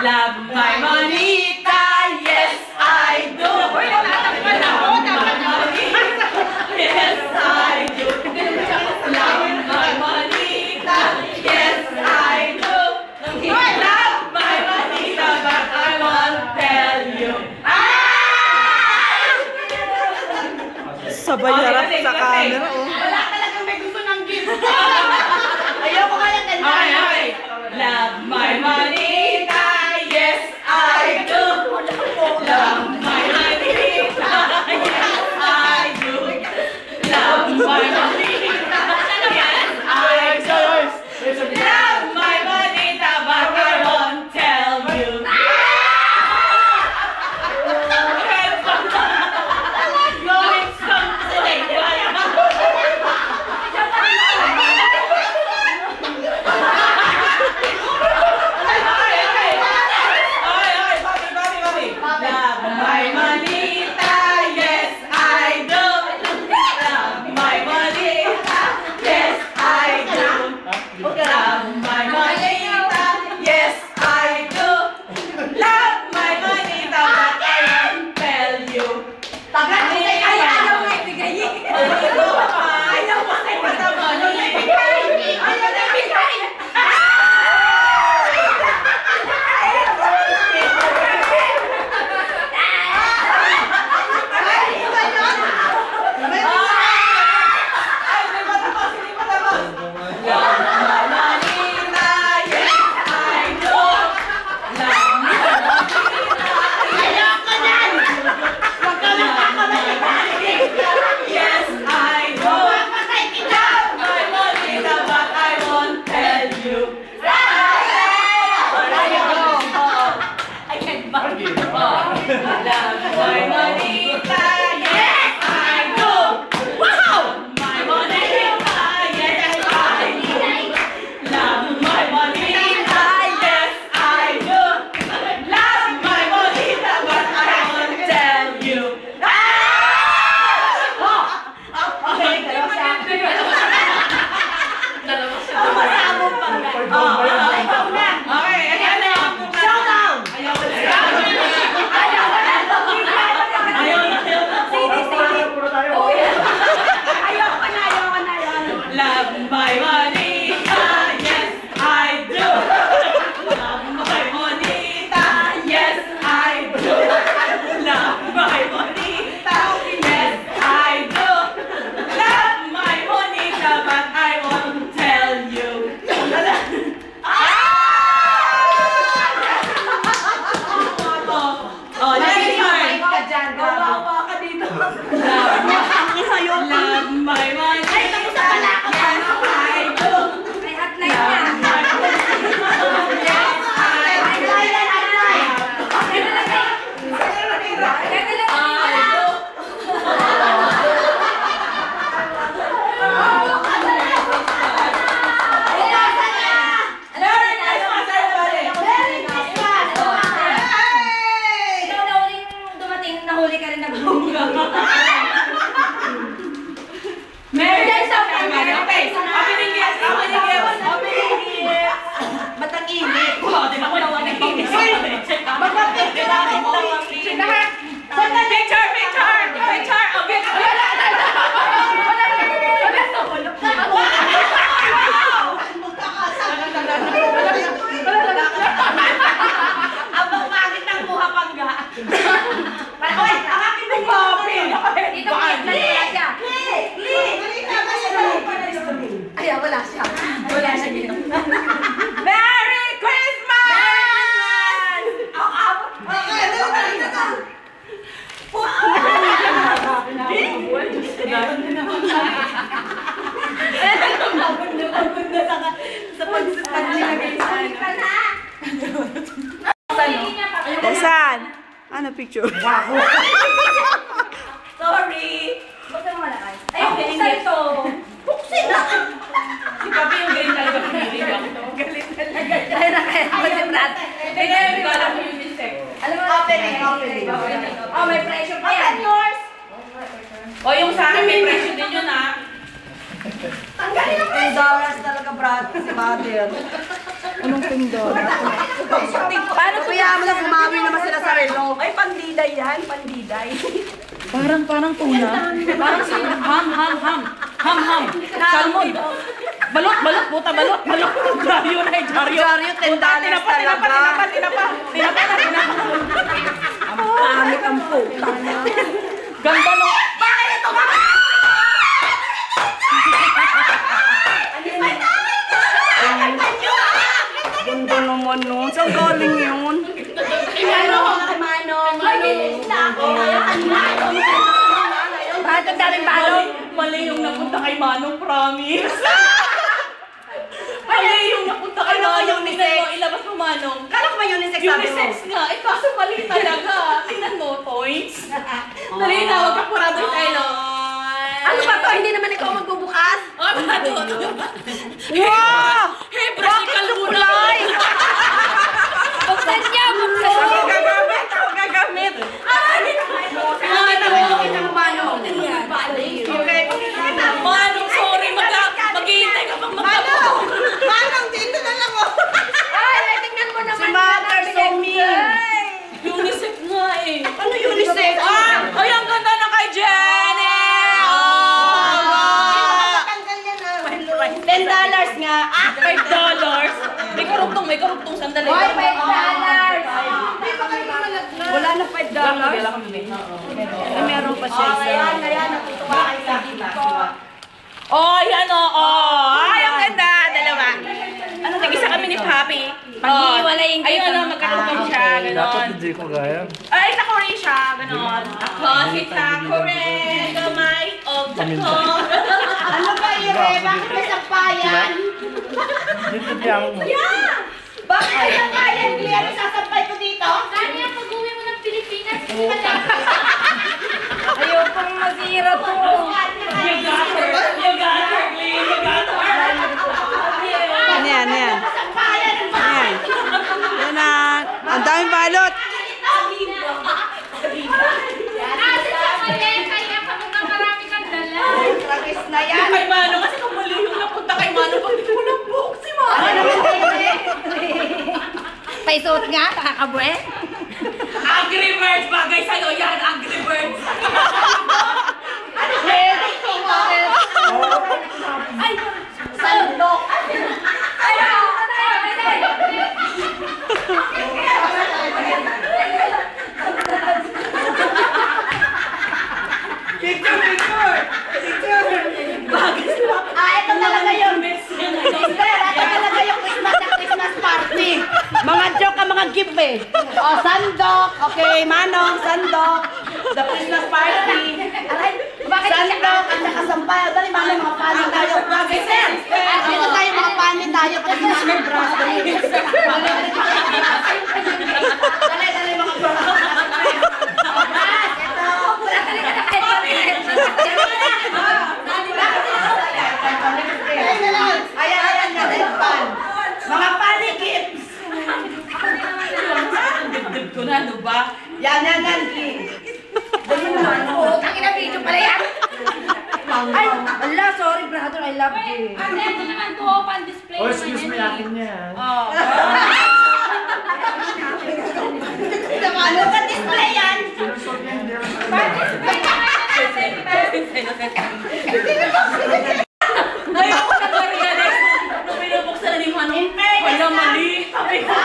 Love my Monita, yes I do. Yes I do. Love my Monita, yes I do. Love my Monita, but I won't tell you. Sabay harap sa camera, oh. Wala talagang may gusto ng gift. Ayoko kaya kanta. Okay. Love my Monita, yes I do. Love my Monita, yes I do. Love my Monita, yes I do. Love my Monita, but I won't tell you. Saan? Ano picture? Sorry! Ba't naman malakas? Ay, buksan ito! Buksan na! Si Papi yung galing talaga pinili ako. Galing talaga. Ay, nakakonsentrate. Hindi ko alam yung unisex. Alam mo, opening. Oh, may pressure pa yan. Yours! O yung sa akin, may pressure din yun ah. Tanggalin ang pressure! $10 talaga, Brad. Si Mother. Anong pindot? Paano Kaya mo na bumawi naman sila sa relo. Ay, pandiday yan, pandiday. Parang tuna. Parang si ham. Salmon. Balot, puta, balot. Jaryo na, jaryo. Jaryo, $10 talaga. Tinapa. Ang pangit ang puta na. Ganda no. Bakit ito ba? Ganda naman nun. Saan galing yun? Manong. Ay, bilis na ako. Bakit ang daming balong? Mali yung napunta kay Manong, promise. Mali yung napunta kay Manong. Tingnan mo, ilabas mo Manong. Kala ko ba unisex sabi mo? Unisex nga. Eh, kaso mali talaga. Tingnan mo, points. Dali na, huwag ka purado tayo. Ano ba to? Hindi naman ikaw magbubukas? Oh, bato. Wow! Hey, practical muna. Buksan niya, buksan Ako niya. gagamit! Ako gagamit! Kita mo, Manong. Okay. Manong, sorry. Maghihintay ka pang magkapo. Manong, dito na lang oh! Ay, tingnan mo naman. Si Mother so mean. Unisex nga eh. Ano unisex? Ay, ang ganda na kay Jenny! $10 nga. $5. May karugtong. Sandali. Hoy, $5. Wala na $5. Ay, meron pa siya isa. Natutuwa kayo sa dito. Oh, yan o. Ay, ang ganda. Dalawa. Ano, nag-isa kami ni Papi. Paghiwalayin kayo. Ayun, magkarugtong siya. Dapat Ganon. hindi ko kaya. Ay, Takore siya. Ganon. Ako si Takore. Gamay o Takore. Ano ba yun, eh? Bakit may sampayan? Dito niya ako mo. Bakit may sampayan? Hindi ano sasampay ko dito? Saan yan pag-uwi mo ng Pilipinas? Ayokong masira to. You got her. You got her, Glee. You got her. Ano yan? Sampayan ang Yan. Yan na. Ang daming balot. Nasa sa mali, kaya pa mukhang marami kang dala. tragis na yan. Kay Mano, kasi kung mali yung napunta kay Mano, pag hindi mo lang book si Mano. Ano naman kayo, Paisuot nga, kakabwe. Angry Birds, bagay sa'yo yan, Angry Birds. Ay, sandok. Ito talaga yung Mister, ito talaga yung Christmas party. Mga joke ang mga gift eh. Oh, sandok. Okay, Manong, sandok. The Christmas party. Aray, bakit Sandok at saka sampay. Dali, Manong, mga pani tayo. Mister, dito tayo mga pani tayo. Kasi Manong bras. Dali, mga bras. Ayan, pan. Mga pani gifts. Dibdib ko na, ano ba? Yan. Ang ina video pala yan. Ay, ala, sorry brother, I love you. Ate, ito naman to, pan-display Oh, naman excuse me, yan eh. akin yan. Ano ka display yan? Pan-display naman yan. Ngayon ko na-realize nung binubuksan na ni Manong. Wala, mali. Sabi ko,